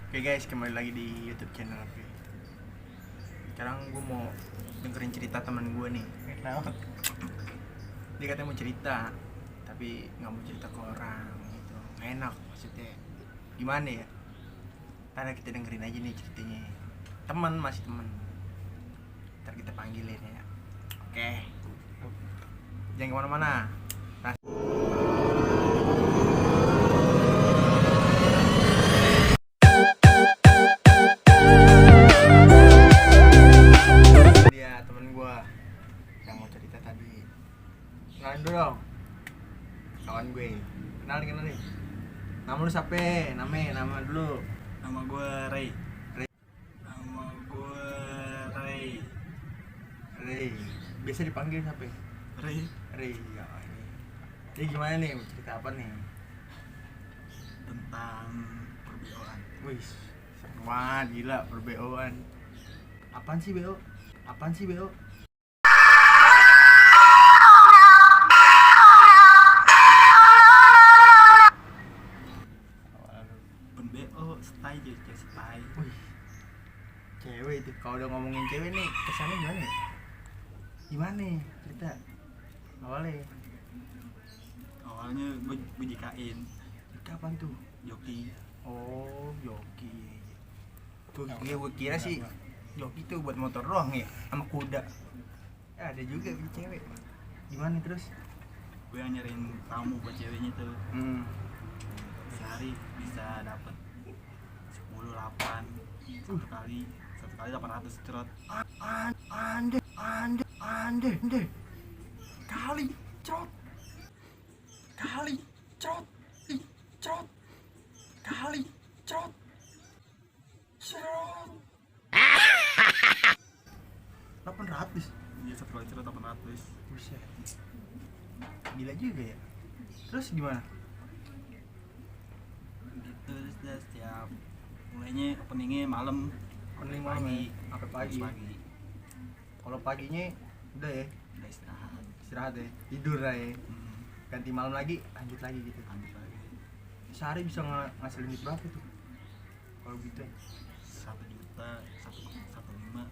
Oke guys, kembali lagi di YouTube channel gue. Sekarang gue mau dengerin cerita teman gue nih. Kenapa? Dia katanya mau cerita, tapi nggak mau cerita ke orang gitu. Nggak enak maksudnya. Gimana ya? Ntar kita dengerin aja nih ceritanya. Teman, masih teman. Ntar kita panggilin ya. Oke. Jangan kemana-mana. Dia temen gue yang mau cerita tadi. Kenalin dulu dong. Kawan gue. Kenalin. Nama lu siapa? Nama dulu. Nama gue Ray. Ray. Nama gue Ray. Ray. Biasa dipanggil siapa? Ray. Ray. Ya, ini. Jadi gimana nih? Mau cerita apa nih? Tentang perbeoan. Wih, seru banget, gila per-BO-an. Apaan sih BO? Penbeo, stay jadi stay. Wih, cewek itu. Kalau udah ngomongin cewek nih, kesannya gimana ya? Gimana nih cerita? Awalnya Awalnya gue jikain kapan tuh? joki. Oh, joki. Gue kira sih joki tuh buat motor doang ya, sama kuda. Ya, ada juga punya cewek. Gimana terus? Gue yang nyariin tamu buat ceweknya tuh. Sehari bisa dapet 10 8 satu kali 800 cerot. Ande. Kali cerot. Ih, cerot. Kali cerot. 800. Dia satu kali cerot 800. Buset. Gila juga ya. Terus gimana? Gitu terus dah setiap mulainya openingnya malam. Mending malam ya? Sampai pagi. Kalau paginya udah ya, Udah istirahat ya, tidur lah ya. Ganti malam lagi, lanjut lagi gitu. lanjut lagi. Sehari bisa ngasilin duit berapa tuh? Kalau gitu ya? 1 juta, 1,5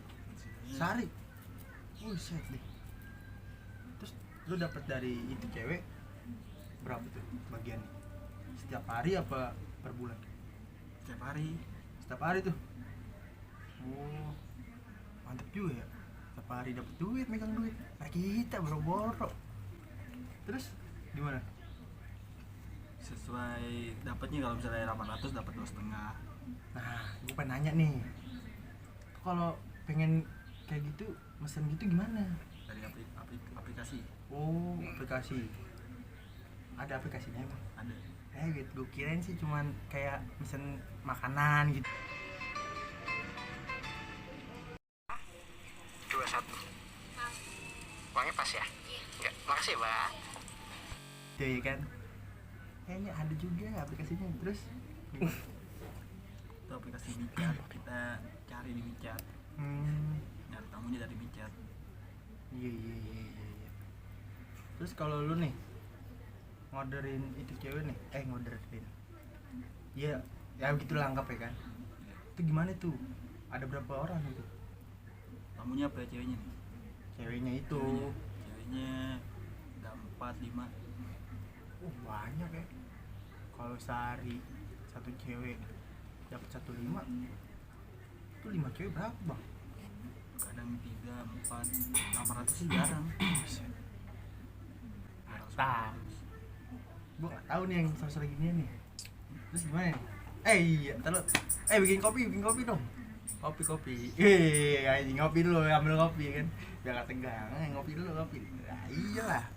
Sehari? Buset deh. Terus lu dapat dari itu cewek berapa tuh bagiannya? Setiap hari apa per bulan? setiap hari. Setiap hari tuh. Oh, mantep juga ya. Setiap hari dapat duit, megang duit. Nah kita boro-boro. Terus gimana? Sesuai dapatnya, kalau misalnya 800 dapat 2,5. Nah, gue pengen nanya nih. Kalau pengen kayak gitu, mesen gitu gimana? Dari aplikasi. Oh, aplikasi. Ada aplikasinya emang? Ada. Gitu. Gue kirain sih cuman kayak mesen makanan gitu. 21. Uangnya pas ya? Enggak, makasih ya, Mbak. Tuh ya kan? Kayaknya ada juga aplikasinya. Terus Itu aplikasi micat, kita cari di micat. Nyari tamunya dari micat. Iya. Terus kalau lu nih ngorderin itu cewek nih, ngorderin. Iya, ya begitulah anggap ya kan. Itu gimana tuh? Ada berapa orang itu? Tamunya apa ya, ceweknya nih? Ceweknya itu. Ceweknya ada 4, 5. Banyak ya. Kalau sehari satu cewek dapat 1,5, itu 5 cewek berapa bang? Kadang 3, 4, 800 sih jarang. Mantap. Gue gak tahu nih yang sore-sore gini nih. Terus gimana nih? Iya, ntar lu. Bikin kopi dong. Kopi. Ngopi dulu, ambil kopi kan. Biar gak tegang. Ngopi dulu. Nah, iyalah.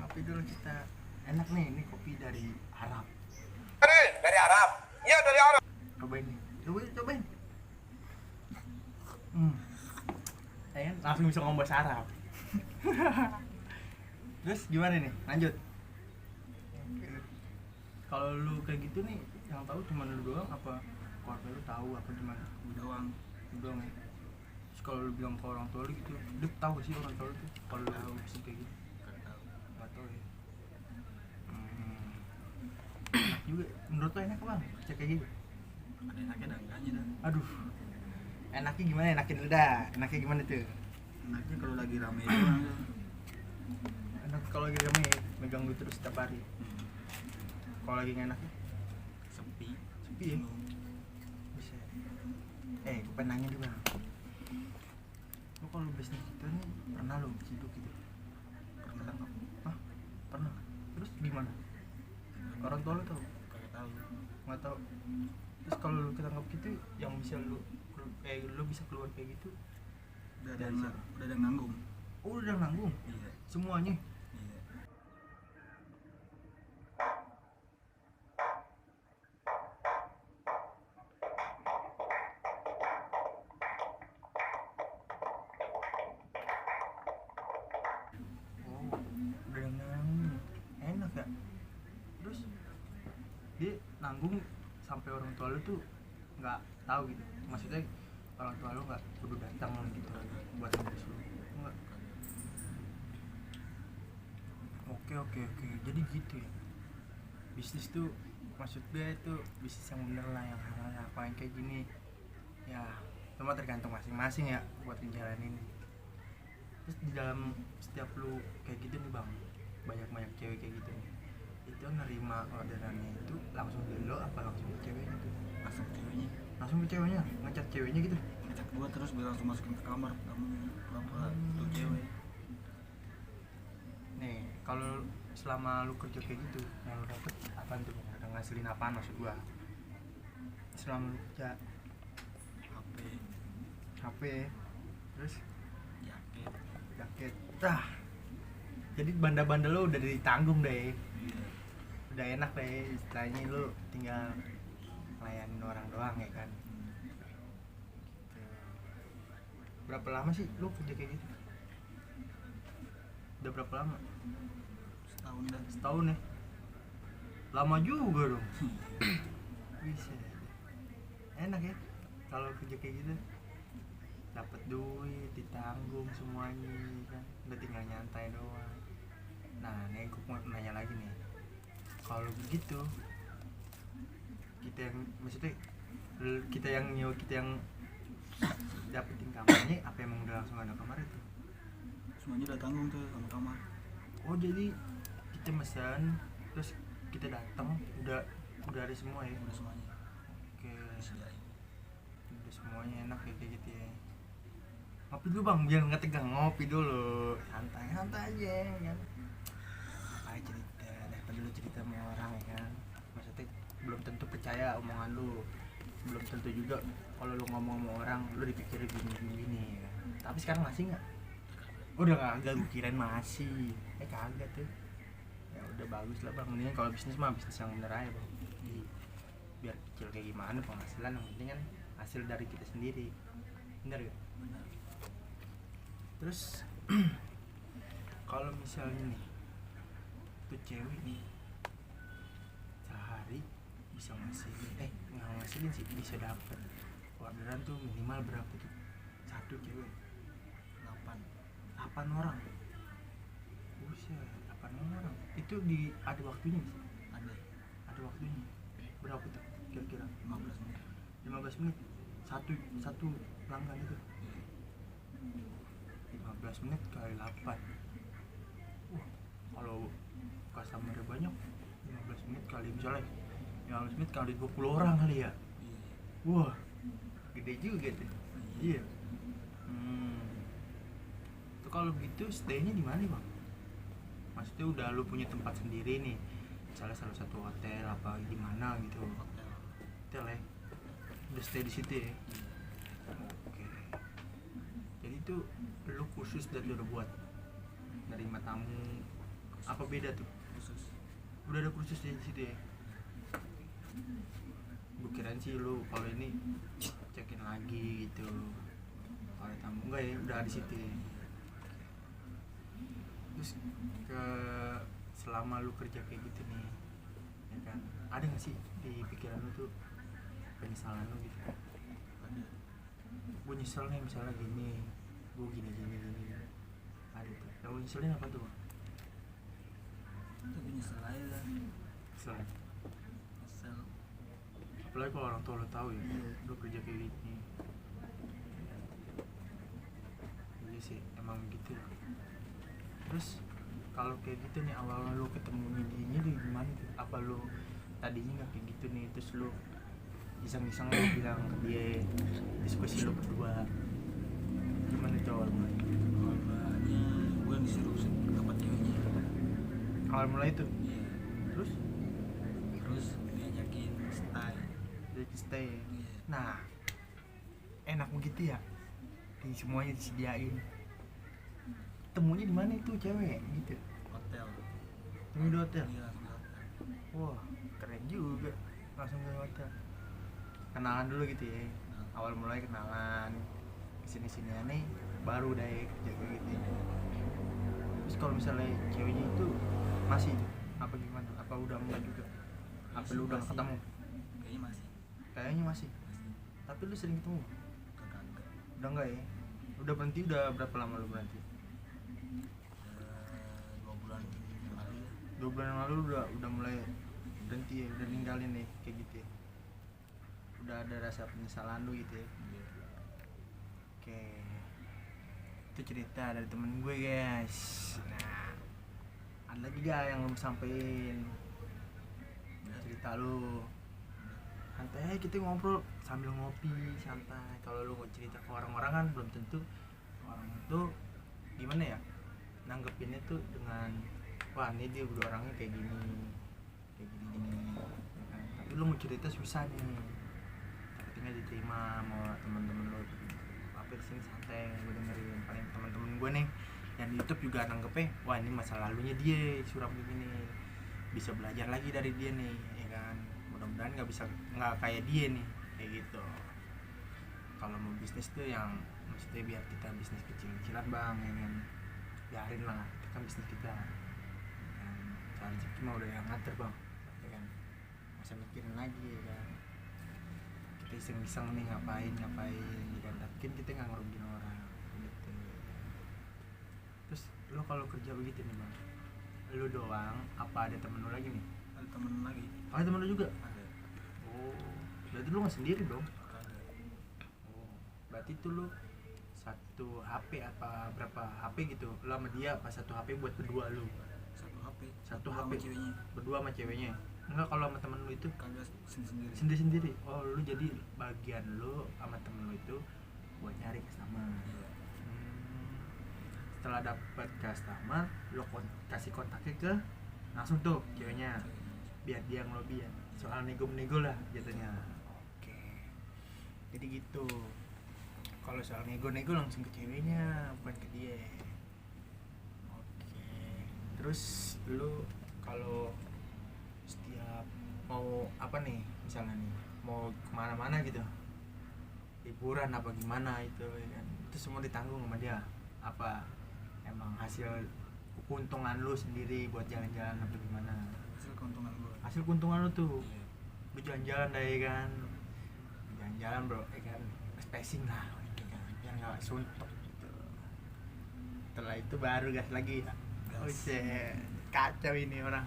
Ngopi dulu kita. Enak nih, ini kopi dari Arab. Dari Arab? Iya, dari Arab. Cobain. Kan langsung bisa ngomong bahasa Arab. Terus gimana nih? Lanjut. Kalau lu kayak gitu nih, yang tahu cuma lu doang apa keluarga lu tahu apa gimana? Gue doang. Lu doang ya. Terus kalau lu bilang ke orang tua lu gitu, dia tahu sih orang tua lu tuh kalau lu sih kayak gitu. Gak tahu ya. Enak juga. Menurut lu enak bang kerja kayak gitu? ada enaknya dan enggaknya dah. Aduh, enaknya gimana? Enakin dulu dah. Enaknya gimana tuh? Enaknya kalau lagi rame doang tuh. Enak kalau lagi rame megang lu terus setiap hari. Kalau lagi nggak enak Sepi. sepi ya. Bisa. Gue pengen nanya nih bang. Lu kalau bisnis itu nih pernah lu hidup gitu? Pernah nggak? Hah? Pernah. Terus gimana? Orang tua lu tau? Kagak tahu. Nggak tahu. Terus kalau lu ketangkap gitu, yang bisa lu bisa keluar kayak gitu? Udah ada nanggung. Oh udah nanggung Iya. semuanya. Iya. Oh udah nanggung, enak ya. Terus dia nanggung sampai orang tua lu tuh nggak tahu gitu, maksudnya orang tua lu nggak kudu datang gitu buat ngurus lu nggak? Oke, jadi gitu ya bisnis tuh, maksud gue itu bisnis yang bener lah, yang halal lah, apa yang kayak gini ya cuma tergantung masing-masing ya buat dijalanin. Terus di dalam setiap lu kayak gitu nih bang, banyak cewek kayak gitu nih, itu nerima orderannya itu langsung dari lo apa langsung ke ceweknya tuh? Langsung ceweknya Langsung ke ceweknya, ngecat ceweknya gitu. ngechat gua terus gue langsung masukin ke kamar, kamu pura-pura tuh cewek. Nih kalau selama lu kerja kayak gitu yang lu dapet apaan tuh? Ada ngasilin apaan maksud gua? Selama lu kerja HP terus jaket jadi banda-banda lu udah ditanggung deh, Iya. udah enak deh istilahnya, lu tinggal ngelayanin orang doang ya kan. Berapa lama sih lu kerja kayak gitu? Udah berapa lama? Setahun dah. Setahun ya? Lama juga dong. Bisa. Enak ya kalau kerja kayak gitu, dapat duit, ditanggung semuanya kan, udah tinggal nyantai doang. Nah nih gue mau nanya lagi nih, kalau begitu kita yang maksudnya kita yang nyewa, kita yang dapetin kamarnya, apa emang udah langsung ada kamar itu? Semuanya udah tanggung tuh sama kamar. Oh jadi kita pesan terus kita datang udah ada semua ya? Udah semuanya Oke, disediain. udah semuanya enak ya kayak gitu ya. Ngopi dulu bang, biar nggak tegang, ngopi dulu, santai aja kan. Apa cerita, daripada lu cerita sama orang ya kan, maksudnya belum tentu percaya omongan lu, belum tentu juga kalau lu ngomong sama orang lu dipikirin gini ya kan. Tapi sekarang masih nggak? Udah kagak, gue kirain masih. Kagak tuh. Ya udah bagus lah bang, mendingan kalau bisnis mah bisnis yang bener aja bang. Biar kecil kayak gimana penghasilan, yang penting kan hasil dari kita sendiri, bener gak? Benar. Terus kalau misalnya nih tuh cewek nih sehari bisa ngasilin, nggak ngasilin sih, bisa dapet orderan tuh minimal berapa tuh satu cewek? 8 orang. Buset, 8 orang itu ada waktunya sih? Ada waktunya berapa tuh kira-kira? 15 menit satu pelanggan itu. 15 menit kali 8. Kalau customer banyak 15 menit kali misalnya 15 menit kali 20 orang kali ya. Wah gede juga tuh. Iya. Tuh kalau gitu stay-nya di mana bang? Maksudnya udah lu punya tempat sendiri nih, misalnya salah satu hotel apa gimana gitu? Hotel ya, udah stay di situ ya. Oke, jadi itu lu khusus dan udah buat nerima tamu, apa beda tuh? Khusus. Udah ada khusus di situ ya. Gue kirain sih lu kalau ini cekin lagi gitu, kalau tamu enggak ya, udah di situ ya. Terus selama lu kerja kayak gitu nih ya kan, ada nggak sih di pikiran lu tuh penyesalan lu gitu? Ada. Gue nyesel nih misalnya gini, gue gini ada tuh. Yang lu nyeselin apa tuh bang? Tapi nyesel aja lah. Nyesel. Nyesel. apalagi kalau orang tua lo tahu ya Iya. lo kerja kayak gini. Iya sih emang gitu. Terus kalau kayak gitu nih awal lo ketemunya dia tuh gimana tuh? Apa lo tadinya nggak kayak gitu nih terus lo iseng-iseng lo bilang ke dia diskusi lo berdua gimana tuh awal mulai? Awalnya gue disuruh ke tempat ceweknya. Awal mulai itu Iya. terus Terus diajakin stay. jadi stay. Iya. Nah enak begitu ya di semuanya disediain. Temunya di mana itu cewek gitu? Hotel. Temu di hotel. Iya, langsung ke hotel. Wah keren juga langsung ke hotel. Kenalan dulu gitu ya. Awal mulai kenalan kesini-sini nih baru deh kerja kayak gitu. Terus kalau misalnya ceweknya itu masih apa gimana? Apa udah enggak juga? Apa lu udah Masih. ketemu? Kayaknya masih. Kayaknya masih. Masih. Tapi lu sering ketemu? Kagak. Udah enggak ya? Udah berhenti udah berapa lama lu berhenti? 2 bulan yang lalu ya. 2 bulan yang lalu udah mulai berhenti ya, udah ninggalin nih kayak gitu ya. Udah ada rasa penyesalan lu gitu ya. Iya. Oke. Itu cerita dari temen gue guys. Nah, ada lagi gak yang lu mau sampein? Cerita lu. Santai kita ngobrol sambil ngopi santai. Kalau lu mau cerita ke orang-orang kan belum tentu orang itu gimana ya nanggepinnya tuh dengan wah ini dia udah orangnya kayak gini ya kan? Tapi lu mau cerita susah nih tapi nggak diterima sama teman-teman lu apa di sini santai gue dengerin paling teman-teman gue nih yang di YouTube juga nanggepnya wah ini masa lalunya dia suram begini bisa belajar lagi dari dia nih ya kan mudah-mudahan nggak kayak dia nih kayak gitu. Kalau mau bisnis tuh yang maksudnya biar kita bisnis kecil-kecilan bang ya kan biarin lah itu kan bisnis kita kan soal rezeki mah udah yang ngatur bang ya kan masa mikirin lagi ya kan kita iseng-iseng nih ngapain ya kan tapi kan kita nggak ngerugiin orang gitu. Terus lo kalau kerja begitu nih bang lo doang apa ada temen lo lagi nih? Ada temen lagi. Ada temen lo juga? Ada. Oh berarti lo nggak sendiri dong? Kagak. Oh, berarti tuh lu satu HP apa berapa HP gitu lu sama dia apa satu HP buat berdua lu? Satu HP. Satu Berdua HP sama ceweknya. berdua sama ceweknya? Enggak kalau sama temen lu itu Kagak sendiri. sendiri-sendiri? Oh lu jadi bagian lu sama temen lu itu buat nyari customer. Iya. Setelah dapat customer lu kasih kontaknya ke langsung tuh ceweknya biar dia ngelobi ya soal nego-nego lah jatuhnya. Oke jadi gitu kalau soal nego-nego langsung ke ceweknya bukan ke dia. Oke terus lu kalau setiap mau apa nih misalnya nih mau kemana-mana gitu liburan apa gimana itu ya kan itu semua ditanggung sama dia apa emang hasil keuntungan lu sendiri buat jalan-jalan apa gimana? Hasil keuntungan gue. Hasil keuntungan lu tuh Iya. lu jalan-jalan deh ya kan jalan-jalan bro ya kan spacing lah ya kan yang nggak suntuk gitu. Setelah itu baru gas lagi ya. Oh shit kacau ini orang.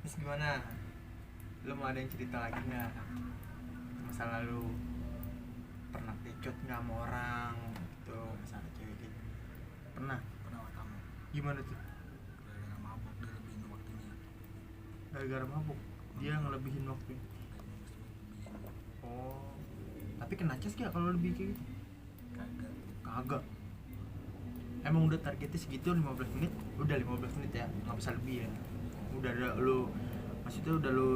Terus gimana lu mau ada yang cerita lagi nggak masa lalu pernah deket nggak sama orang gitu masalah cewek gitu pernah Pernah sama tamu. gimana tuh Gara-gara mabok dia lebihin waktunya. gara-gara mabuk dia ngelebihin waktu. Oh tapi kena cas gak kalau lebih kayak gitu? Kagak. Kagak. Emang udah targetnya segitu 15 menit? Udah 15 menit ya, nggak bisa lebih ya. Udah ada lu, maksudnya udah lu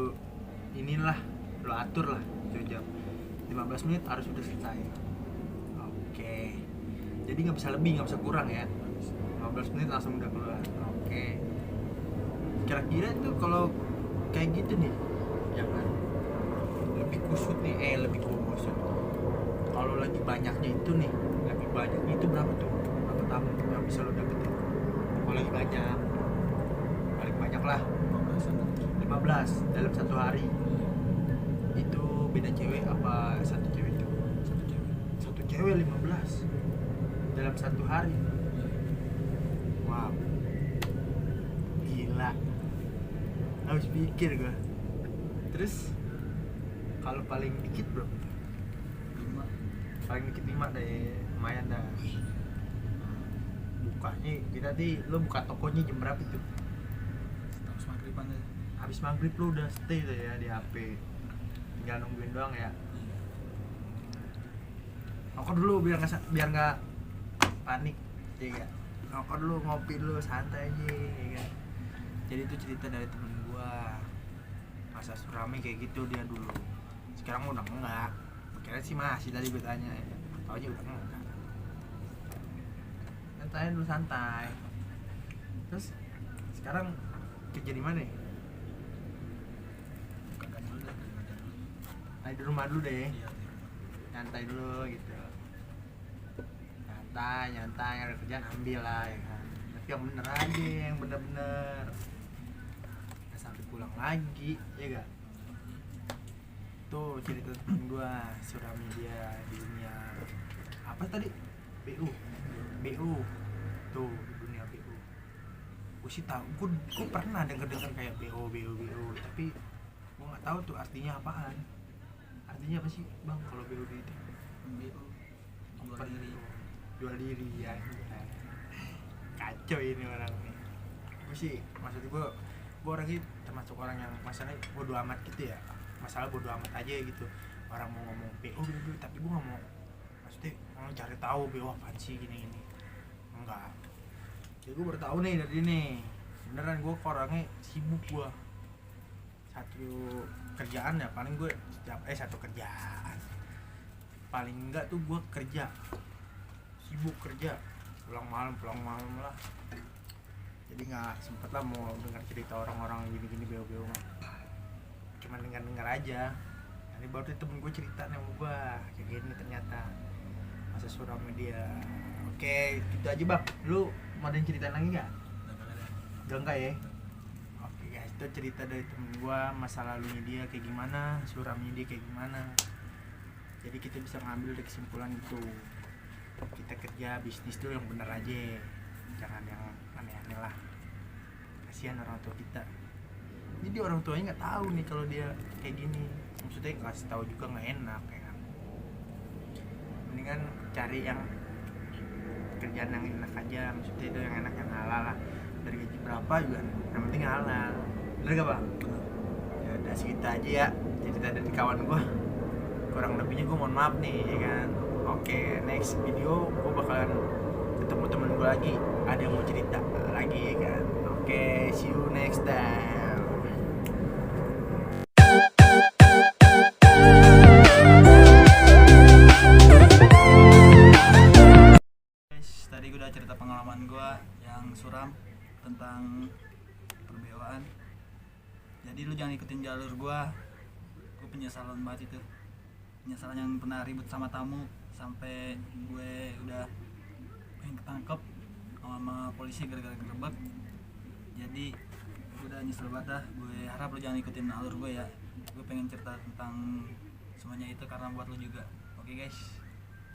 inilah, lu atur lah itu jam 15 menit harus udah selesai. Oke. Jadi nggak bisa lebih, nggak bisa kurang ya. 15 menit langsung udah keluar. Oke. Kira-kira tuh kalau kayak gitu nih, ya kan? Lebih kusut nih, lebih kusut. Kalau lagi banyaknya itu nih, lebih banyaknya itu berapa tuh? Berapa tamu yang bisa lo dapetin? Kalau lagi banyak, paling banyak lah 15 dalam satu hari. Itu beda cewek apa satu cewek itu? Satu cewek. Satu cewek 15 dalam satu hari. Wow, gila. Harus pikir gua. Terus Kalau paling dikit bro, 5. paling dikit 5 deh, lumayan dah. Bukanya kita lo buka tokonya jam berapa tuh? Terus maghriban deh. Habis maghrib lo udah stay tuh ya di HP, tinggal nungguin doang ya. Rokok dulu biar nggak panik, ya gak? Rokok dulu, ngopi dulu, santai aja, ya kan? Jadi itu cerita dari temen gua, masa surami kayak gitu dia dulu. Sekarang udah enggak. Kira sih masih tadi gue tanya, ya. Tau aja udah enggak. Santai dulu, santai. Terus sekarang kerja di mana ya? Kagak dulu dah, kerja dulu. Nah, di rumah dulu deh. Iya, di rumah. Nyantai dulu gitu. Nyantai, ada kerjaan ambil lah ya kan. Tapi yang bener aja, yang bener-bener. Nggak sampai pulang lagi, ya gak? Tuh cerita temen gua, surami dia di dunia apa tadi? BU. Tuh, di dunia BU. Gua sih tahu, gua pernah denger kayak BU, tapi gua nggak tahu tuh artinya apaan. Artinya apa sih, Bang, kalau BU itu? BO Jual diri ya. Kacau ini orang nih. Gue sih maksud gue orangnya termasuk orang yang masalah bodo amat gitu ya, masalah bodo amat aja gitu. Orang mau ngomong BO gitu, tapi gue nggak mau, maksudnya mau cari tahu BO apaan sih gini enggak. Jadi gue baru tahu nih dari ini beneran. Gue orangnya sibuk, gue satu kerjaan ya paling gue satu kerjaan paling enggak tuh gue kerja, sibuk kerja, pulang malam lah. Jadi nggak sempet lah mau dengar cerita orang-orang gini beo-beo mah, cuma dengar aja. Ini baru tuh temen gue cerita nih sama gue kayak gini ternyata masa suram dia. Oke, gitu aja bang. Lu mau ada yang ceritain lagi nggak? Udah enggak ya? Oke guys, itu cerita dari temen gue, masa lalunya dia kayak gimana, suramnya dia kayak gimana. Jadi kita bisa ngambil dari kesimpulan itu, kita kerja bisnis tuh yang bener aja, jangan yang aneh-aneh lah. Kasihan orang tua kita. Jadi orang tuanya nggak tahu nih kalau dia kayak gini, maksudnya nggak tahu juga nggak enak ya kan. Mendingan cari yang kerjaan yang enak aja, maksudnya itu yang enak, yang halal lah. Dari gaji berapa juga yang penting halal, bener gak bang? Ya udah segitu aja ya cerita dari kawan gua, kurang lebihnya gue mohon maaf nih ya kan. Oke, next video gue bakalan ketemu temen gue lagi, ada yang mau cerita lagi ya kan. Oke, see you next time. Guys, tadi gue udah cerita pengalaman gue yang suram tentang perbeoan. Jadi lu jangan ikutin jalur gue penyesalan banget itu. Penyesalan yang pernah ribut sama tamu sampai gue udah pengen ketangkep sama polisi gara-gara gerebek. Jadi gue udah nyesel banget dah. Gue harap lu jangan ikutin alur gue ya. Gue pengen cerita tentang semuanya itu karena buat lu juga. Oke guys.